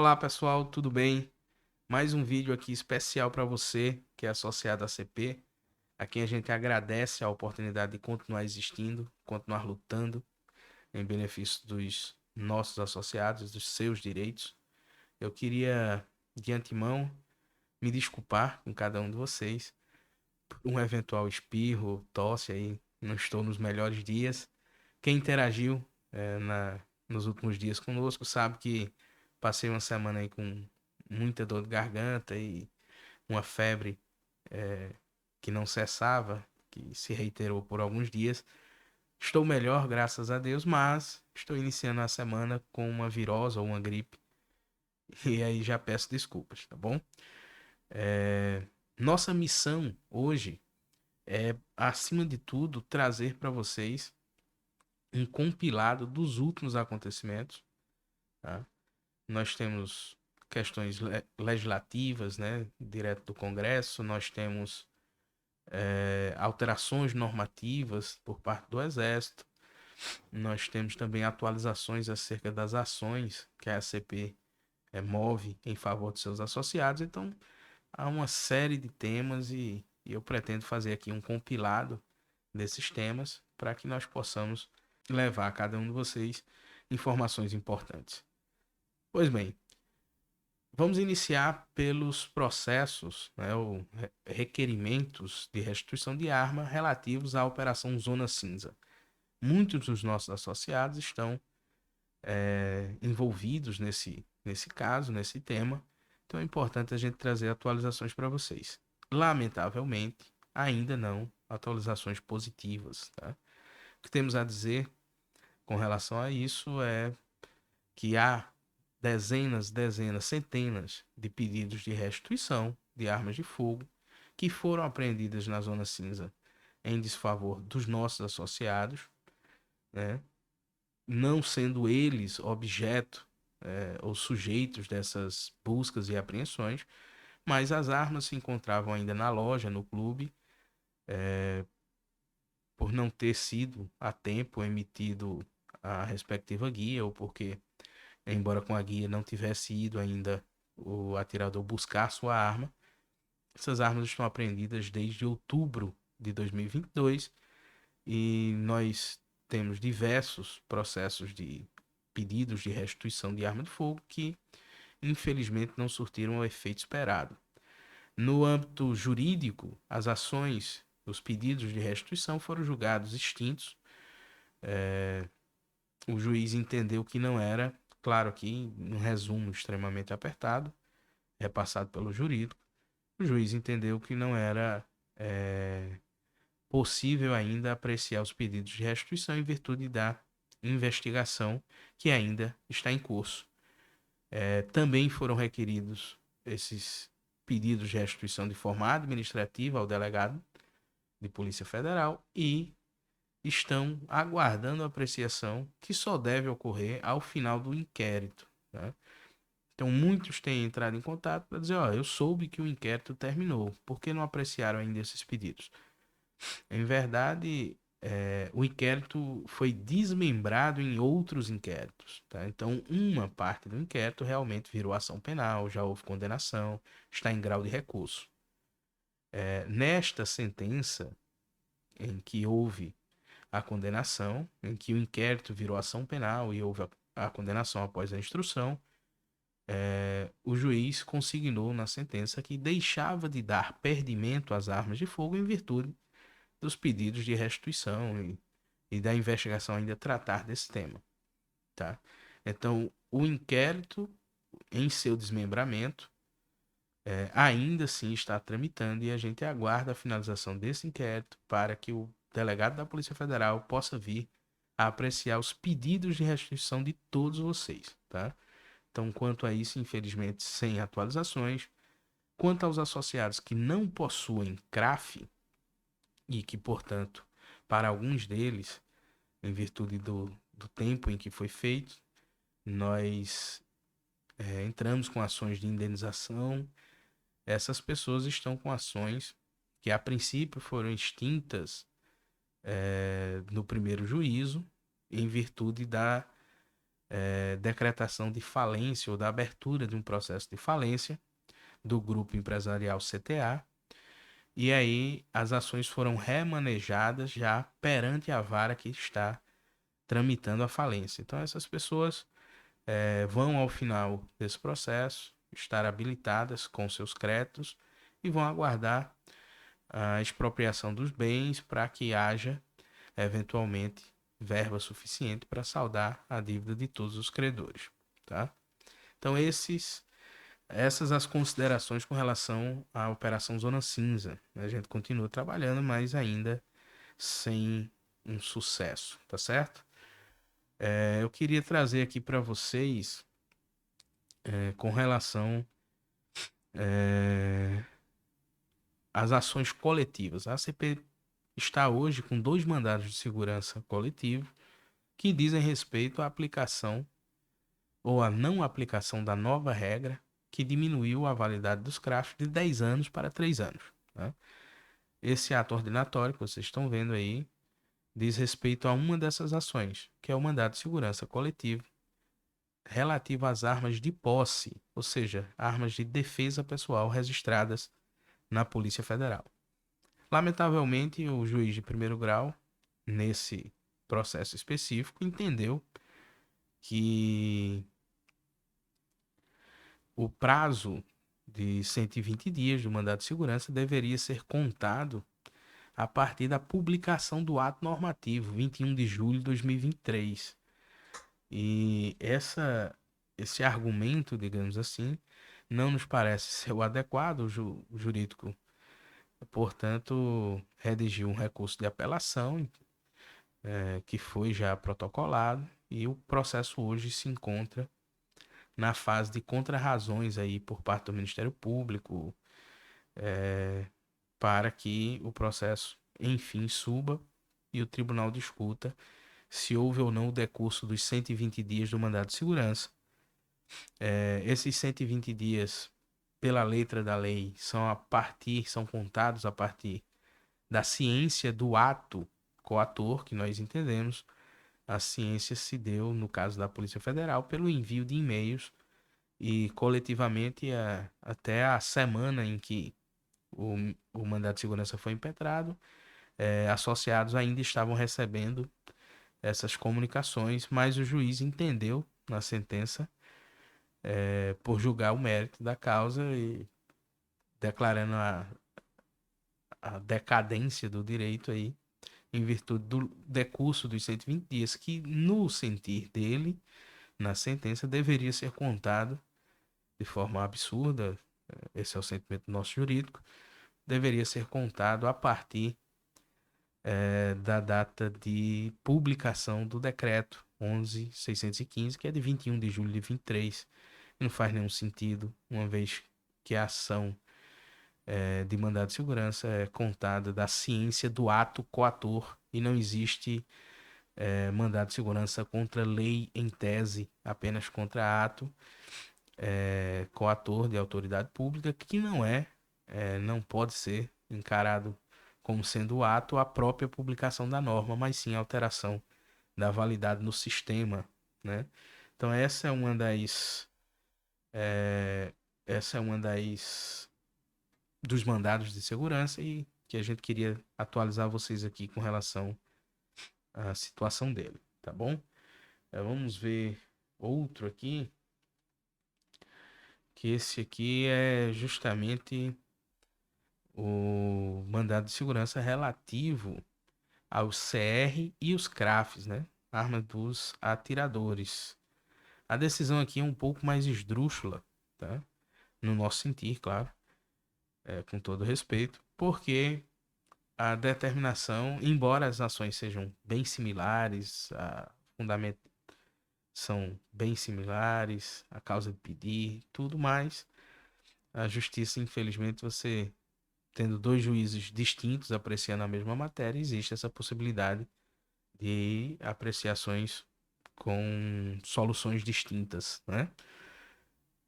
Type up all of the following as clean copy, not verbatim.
Olá pessoal, tudo bem? Mais um vídeo aqui especial para você que é associado à CP, a quem a gente agradece a oportunidade de continuar existindo, continuar lutando em benefício dos nossos associados, dos seus direitos. Eu queria, de antemão, me desculpar com cada um de vocês por um eventual espirro, tosse aí, não estou nos melhores dias. Quem interagiu nos últimos dias conosco sabe que passei uma semana aí com muita dor de garganta e uma febre que não cessava, que se reiterou por alguns dias. Estou melhor, graças a Deus, mas estou iniciando a semana com uma virose ou uma gripe. E aí já peço desculpas, tá bom? Nossa missão hoje é, acima de tudo, trazer para vocês um compilado dos últimos acontecimentos, tá? Nós temos questões legislativas, né, direto do Congresso, nós temos alterações normativas por parte do Exército, nós temos também atualizações acerca das ações que a ACP move em favor de seus associados. Então, há uma série de temas e eu pretendo fazer aqui um compilado desses temas para que nós possamos levar a cada um de vocês informações importantes. Pois bem, vamos iniciar pelos processos, né, ou requerimentos de restituição de arma relativos à Operação Zona Cinza. Muitos dos nossos associados estão envolvidos nesse caso, nesse tema, então é importante a gente trazer atualizações para vocês. Lamentavelmente, ainda não atualizações positivas. Tá? O que temos a dizer com relação a isso é que há dezenas, centenas de pedidos de restituição de armas de fogo que foram apreendidas na Zona Cinza em desfavor dos nossos associados, né? Não sendo eles objeto ou sujeitos dessas buscas e apreensões, mas as armas se encontravam ainda na loja, no clube, por não ter sido a tempo emitido a respectiva guia, ou porque, embora com a guia não tivesse ido ainda o atirador buscar sua arma. Essas armas estão apreendidas desde outubro de 2022 e nós temos diversos processos de pedidos de restituição de arma de fogo que, infelizmente, não surtiram o efeito esperado. No âmbito jurídico, as ações, os pedidos de restituição foram julgados extintos. O juiz entendeu que não era, claro que um resumo extremamente apertado, repassado pelo jurídico, o juiz entendeu que não era possível ainda apreciar os pedidos de restituição em virtude da investigação que ainda está em curso. Também foram requeridos esses pedidos de restituição de forma administrativa ao delegado de Polícia Federal e estão aguardando a apreciação que só deve ocorrer ao final do inquérito. Né? Então, muitos têm entrado em contato para dizer: ó, eu soube que o inquérito terminou, por que não apreciaram ainda esses pedidos? Em verdade, o inquérito foi desmembrado em outros inquéritos. Tá? Então, uma parte do inquérito realmente virou ação penal, já houve condenação, está em grau de recurso. Nesta sentença, em que houve a condenação, em que o inquérito virou ação penal e houve a condenação após a instrução, o juiz consignou na sentença que deixava de dar perdimento às armas de fogo em virtude dos pedidos de restituição e da investigação ainda tratar desse tema. Tá? Então, o inquérito, em seu desmembramento, ainda assim está tramitando e a gente aguarda a finalização desse inquérito para que o delegado da Polícia Federal possa vir a apreciar os pedidos de restituição de todos vocês. Tá? Então, quanto a isso, infelizmente, sem atualizações. Quanto aos associados que não possuem CRAF e que, portanto, para alguns deles, em virtude do tempo em que foi feito, nós entramos com ações de indenização. Essas pessoas estão com ações que, a princípio, foram extintas no primeiro juízo, em virtude da decretação de falência ou da abertura de um processo de falência do grupo empresarial CTA. E aí as ações foram remanejadas já perante a vara que está tramitando a falência. Então essas pessoas vão ao final desse processo estar habilitadas com seus créditos e vão aguardar a expropriação dos bens para que haja eventualmente verba suficiente para saldar a dívida de todos os credores, tá? Então essas as considerações com relação à operação Zona Cinza. A gente continua trabalhando, mas ainda sem um sucesso, tá certo? Eu queria trazer aqui para vocês com relação às ações coletivas. A ACP está hoje com 2 mandados de segurança coletivo que dizem respeito à aplicação ou à não aplicação da nova regra que diminuiu a validade dos CRAFs de 10 anos para 3 anos. Tá? Esse ato ordenatório que vocês estão vendo aí diz respeito a uma dessas ações, que é o mandado de segurança coletivo relativo às armas de posse, ou seja, armas de defesa pessoal registradas na Polícia Federal. Lamentavelmente, o juiz de primeiro grau, nesse processo específico, entendeu que o prazo de 120 dias do mandado de segurança deveria ser contado a partir da publicação do ato normativo, 21 de julho de 2023. E esse argumento, digamos assim, não nos parece ser o adequado. O jurídico, portanto, redigiu um recurso de apelação, que foi já protocolado, e o processo hoje se encontra na fase de contrarrazões aí por parte do Ministério Público, para que o processo, enfim, suba e o tribunal discuta se houve ou não o decurso dos 120 dias do mandado de segurança. Esses 120 dias, pela letra da lei, são contados a partir da ciência do ato coator, que nós entendemos. A ciência se deu, no caso da Polícia Federal, pelo envio de e-mails e coletivamente até a semana em que o mandado de segurança foi impetrado, associados ainda estavam recebendo essas comunicações, mas o juiz entendeu na sentença, por julgar o mérito da causa e declarando a decadência do direito aí, em virtude do decurso dos 120 dias, que no sentir dele, na sentença, deveria ser contado de forma absurda. Esse é o sentimento do nosso jurídico, deveria ser contado a partir da data de publicação do decreto 11.615, que é de 21 de julho de 23. E não faz nenhum sentido, uma vez que a ação de mandado de segurança é contada da ciência do ato coator e não existe mandado de segurança contra lei em tese, apenas contra ato coator de autoridade pública, que não pode ser encarado como sendo o ato a própria publicação da norma, mas sim a alteração da validade no sistema, né? Então essa é uma das dos mandados de segurança e que a gente queria atualizar vocês aqui com relação à situação dele, tá bom? Vamos ver outro aqui, que esse aqui é justamente o mandado de segurança relativo aos CR e os CRAFs, né? Arma dos atiradores. A decisão aqui é um pouco mais esdrúxula, tá? No nosso sentir, claro, com todo respeito, porque a determinação, embora as ações sejam bem similares, a fundamento são bem similares, a causa de pedir, tudo mais, a justiça, infelizmente, você tendo 2 juízes distintos apreciando a mesma matéria, existe essa possibilidade de apreciações com soluções distintas, né?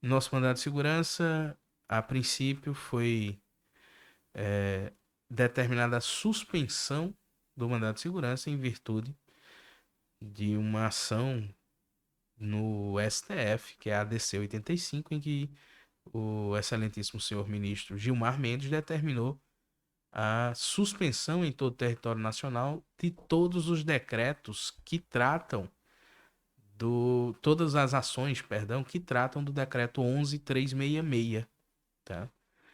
Nosso mandado de segurança, a princípio, foi determinada a suspensão do mandado de segurança em virtude de uma ação no STF, que é a ADC 85, em que o excelentíssimo senhor ministro Gilmar Mendes determinou a suspensão em todo o território nacional de todos os decretos que tratam todas as ações, perdão, que tratam do decreto 11366, tá?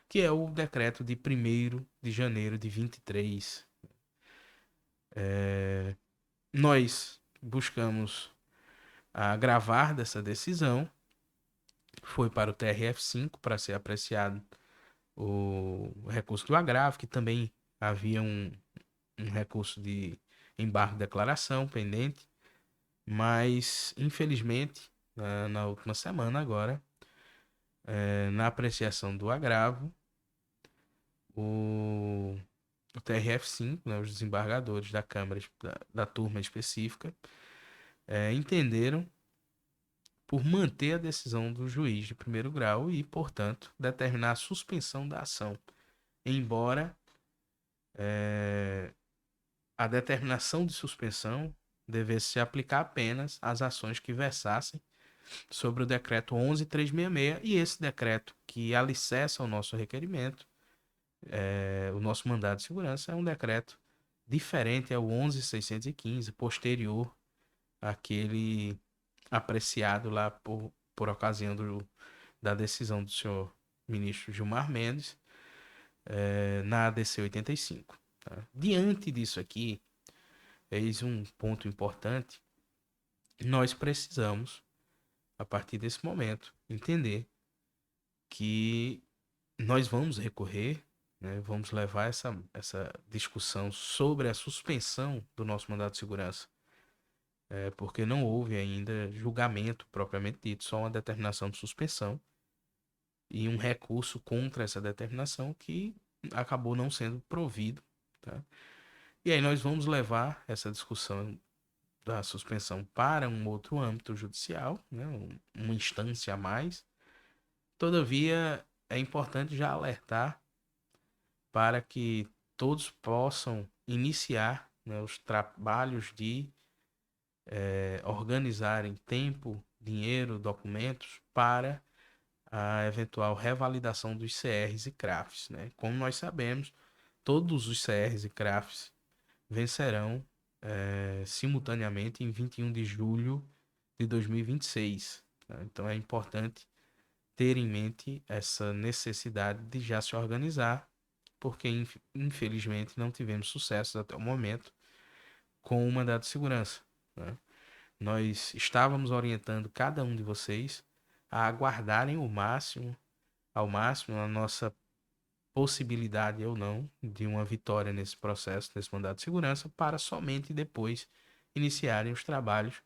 Que é o decreto de 1º de janeiro de 23. Nós buscamos agravar dessa decisão, foi para o TRF5 para ser apreciado o recurso do agravo, que também havia um recurso de embargo de declaração pendente, mas infelizmente na última semana agora, na apreciação do agravo, o, o TRF5, né, os desembargadores da Câmara, da turma específica, entenderam por manter a decisão do juiz de primeiro grau e, portanto, determinar a suspensão da ação, embora a determinação de suspensão devesse se aplicar apenas às ações que versassem sobre o decreto 11366 e esse decreto que alicerça o nosso requerimento, o nosso mandado de segurança, é um decreto diferente ao 11615, posterior àquele apreciado lá por ocasião da decisão do senhor ministro Gilmar Mendes, na ADC 85. Tá? Diante disso aqui, eis um ponto importante, nós precisamos, a partir desse momento, entender que nós vamos recorrer, né, vamos levar essa discussão sobre a suspensão do nosso mandado de segurança, porque não houve ainda julgamento propriamente dito, só uma determinação de suspensão e um recurso contra essa determinação que acabou não sendo provido. Tá? E aí nós vamos levar essa discussão da suspensão para um outro âmbito judicial, né, uma instância a mais. Todavia, é importante já alertar para que todos possam iniciar, né, os trabalhos de organizarem tempo, dinheiro, documentos para a eventual revalidação dos CRs e CRAFs. Né? Como nós sabemos, todos os CRs e CRAFs vencerão simultaneamente em 21 de julho de 2026. Tá? Então é importante ter em mente essa necessidade de já se organizar, porque infelizmente não tivemos sucesso até o momento com o mandado de segurança. Né? Nós estávamos orientando cada um de vocês a aguardarem ao máximo, a nossa possibilidade ou não de uma vitória nesse processo, nesse mandado de segurança, para somente depois iniciarem os trabalhos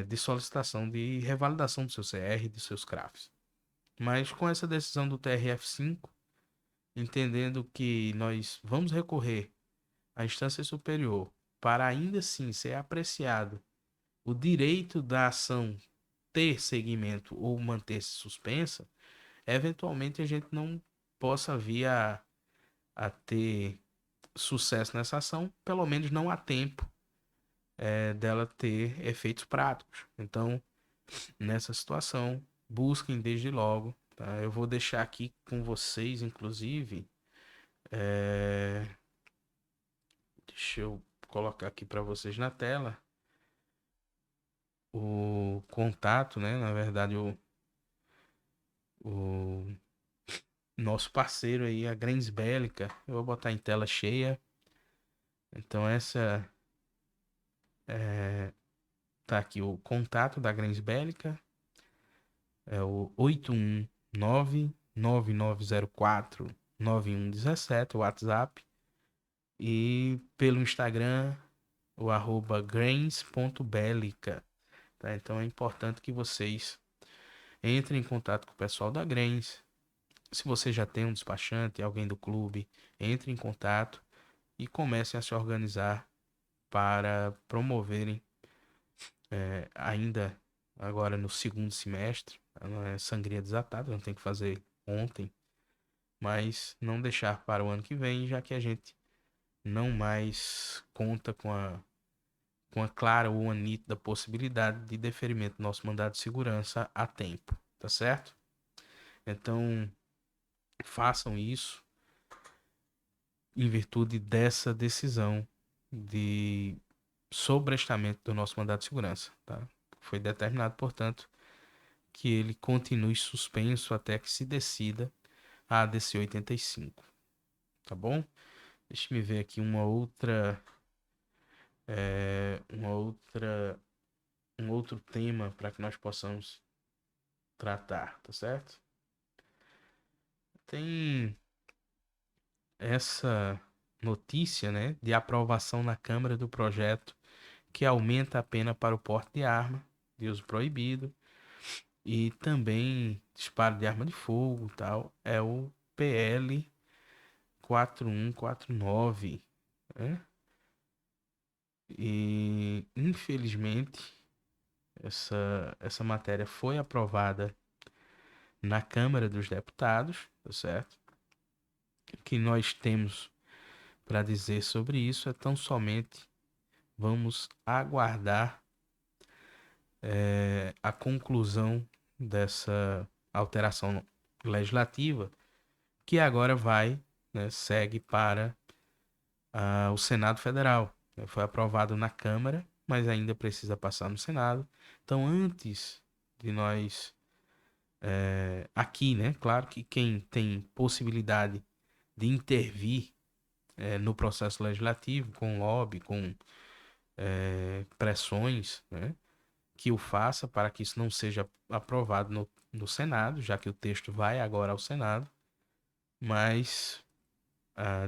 de solicitação de revalidação do seu CR e dos seus CRAFs. Mas com essa decisão do TRF5, entendendo que nós vamos recorrer à instância superior para ainda assim ser apreciado o direito da ação ter seguimento ou manter-se suspensa, eventualmente a gente não possa vir a ter sucesso nessa ação, pelo menos não há tempo dela ter efeitos práticos. Então, nessa situação, busquem desde logo. Tá? Eu vou deixar aqui com vocês, inclusive, é, deixa eu colocar aqui para vocês na tela o contato, né? Na verdade, o nosso parceiro aí, a Grens Bélica. Eu vou botar em tela cheia. Então, essa tá aqui o contato da Grens Bélica. É o 819-9904-9117, o WhatsApp. E pelo Instagram, o @grains.bélica. Tá? Então é importante que vocês entrem em contato com o pessoal da Grains. Se você já tem um despachante, alguém do clube, entre em contato e comecem a se organizar para promoverem ainda agora no segundo semestre. Não é sangria desatada, não tem que fazer ontem, mas não deixar para o ano que vem, já que a gente não mais conta com a clara ou a nítida possibilidade de deferimento do nosso mandado de segurança a tempo, tá certo? Então, façam isso em virtude dessa decisão de sobrestamento do nosso mandado de segurança, tá? Foi determinado, portanto, que ele continue suspenso até que se decida a ADC 85, tá bom? Deixa eu ver aqui um outro tema para que nós possamos tratar, tá certo? Tem essa notícia, né, de aprovação na Câmara do projeto que aumenta a pena para o porte de arma de uso proibido e também disparo de arma de fogo, tal, é o PL 4149, né? E infelizmente essa matéria foi aprovada na Câmara dos Deputados, tá certo? O que nós temos para dizer sobre isso é tão somente vamos aguardar a conclusão dessa alteração legislativa, que agora vai, né, segue para o Senado Federal. Foi aprovado na Câmara, mas ainda precisa passar no Senado. Então, antes de nós aqui, né? Claro que quem tem possibilidade de intervir no processo legislativo, com lobby, com pressões, né? Que o faça para que isso não seja aprovado no Senado, já que o texto vai agora ao Senado, mas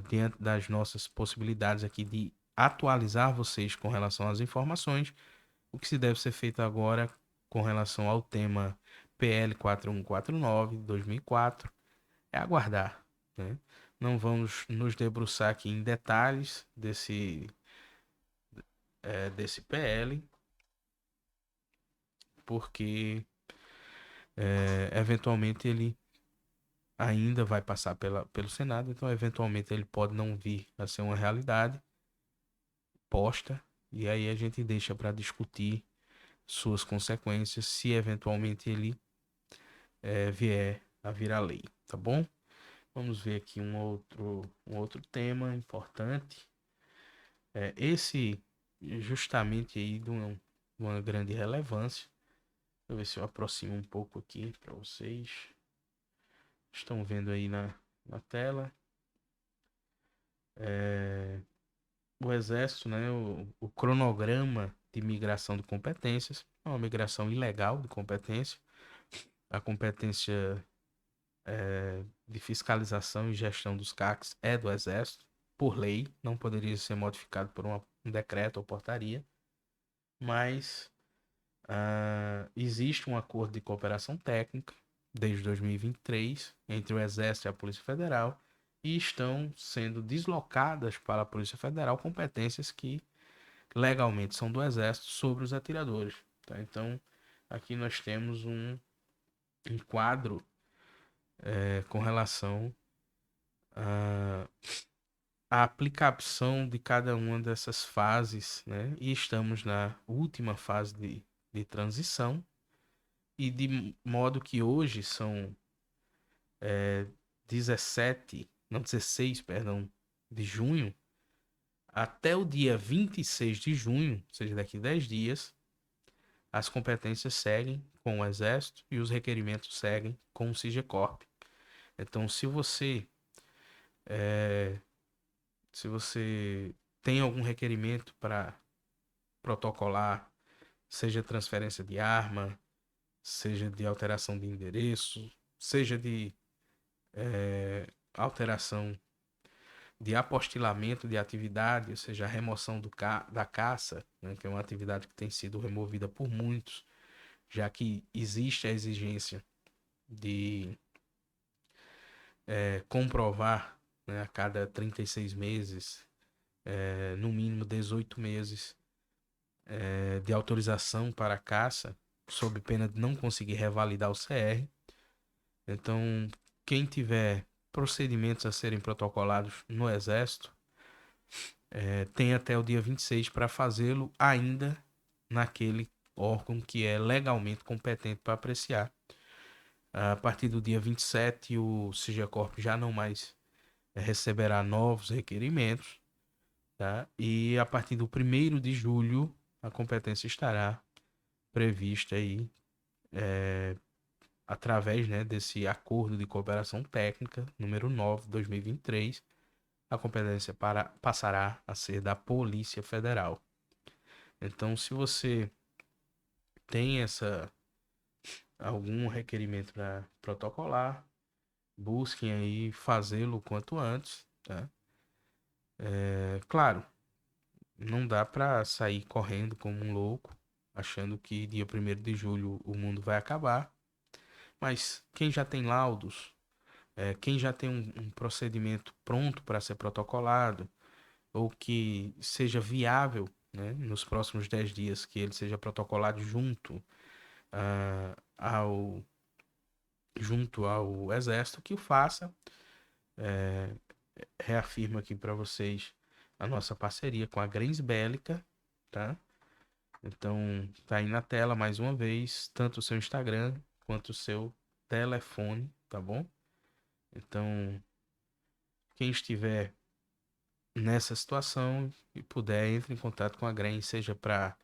diante das nossas possibilidades aqui de atualizar vocês com relação às informações, o que se deve ser feito agora com relação ao tema PL 4149 de 2004 é aguardar, né? Não vamos nos debruçar aqui em detalhes desse PL, porque eventualmente ele ainda vai passar pelo Senado, então eventualmente ele pode não vir a ser uma realidade posta, e aí a gente deixa para discutir suas consequências se eventualmente ele vier a virar lei, tá bom? Vamos ver aqui um outro tema importante. Esse justamente aí de uma grande relevância. Deixa eu ver se eu aproximo um pouco aqui para vocês. Estão vendo aí na tela. O Exército, né, o cronograma de migração de competências. É uma migração ilegal de competência. A competência de fiscalização e gestão dos CACs é do Exército, por lei, não poderia ser modificado por um decreto ou portaria, mas existe um acordo de cooperação técnica desde 2023 entre o Exército e a Polícia Federal e estão sendo deslocadas para a Polícia Federal competências que legalmente são do Exército sobre os atiradores. Tá? Então, aqui nós temos um quadro com relação a aplicação de cada uma dessas fases, né? E estamos na última fase de transição, e de modo que hoje são 17, não 16, perdão, de junho, até o dia 26 de junho, ou seja, daqui a 10 dias, as competências seguem com o Exército e os requerimentos seguem com o SIGECORP. Então, se você tem algum requerimento para protocolar, seja transferência de arma, seja de alteração de endereço, seja de alteração de apostilamento de atividade, ou seja, a remoção da caça, né, que é uma atividade que tem sido removida por muitos, já que existe a exigência de comprovar, né, a cada 36 meses, no mínimo 18 meses, de autorização para a caça, sob pena de não conseguir revalidar o CR. Então, quem tiver procedimentos a serem protocolados no Exército, tem até o dia 26 para fazê-lo ainda naquele órgão que é legalmente competente para apreciar. A partir do dia 27, o SIGECORP já não mais receberá novos requerimentos, tá? E a partir do 1º de julho, a competência estará prevista aí, através, né, desse acordo de cooperação técnica, número 9 de 2023, a competência passará a ser da Polícia Federal. Então, se você tem algum requerimento para protocolar, busquem aí fazê-lo o quanto antes, tá? Claro, não dá para sair correndo como um louco, achando que dia 1º de julho o mundo vai acabar. Mas quem já tem laudos, quem já tem um procedimento pronto para ser protocolado, ou que seja viável, né, nos próximos 10 dias, que ele seja protocolado junto ao Exército, que o faça. Reafirmo aqui para vocês a nossa parceria com a Grens Bélica, tá? Então, tá aí na tela mais uma vez, tanto o seu Instagram quanto o seu telefone, tá bom? Então, quem estiver nessa situação e puder, entre em contato com a Grens, seja para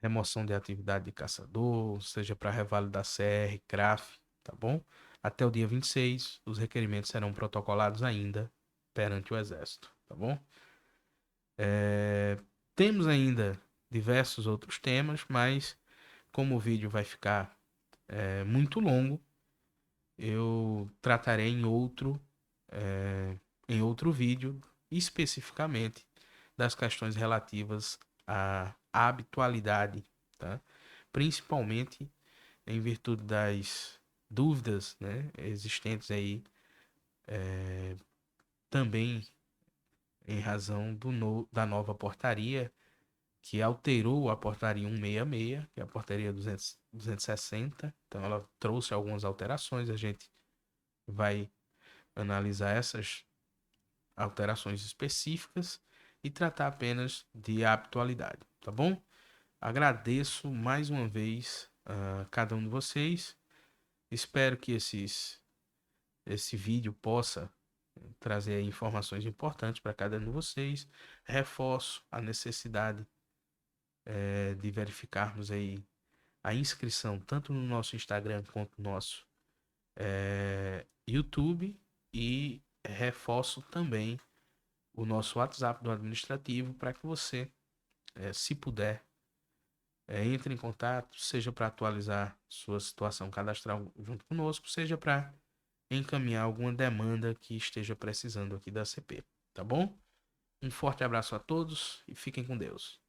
remoção de atividade de caçador, seja para revalidar CR, CRAF, tá bom? Até o dia 26, os requerimentos serão protocolados ainda perante o Exército, tá bom? Temos ainda diversos outros temas, mas como o vídeo vai ficar muito longo, eu tratarei em outro vídeo, especificamente das questões relativas à habitualidade, tá? Principalmente em virtude das dúvidas, né, existentes aí, também em razão da nova portaria que alterou a portaria 166, que é a portaria 260. Então ela trouxe algumas alterações, a gente vai analisar essas alterações específicas e tratar apenas de habitualidade, tá bom? Agradeço mais uma vez a cada um de vocês. Espero que esse vídeo possa trazer informações importantes para cada um de vocês. Reforço a necessidade de verificarmos aí a inscrição tanto no nosso Instagram quanto no nosso YouTube, e reforço também o nosso WhatsApp do administrativo para que você, se puder, entre em contato, seja para atualizar sua situação cadastral junto conosco, seja para encaminhar alguma demanda que esteja precisando aqui da CP, tá bom? Um forte abraço a todos e fiquem com Deus.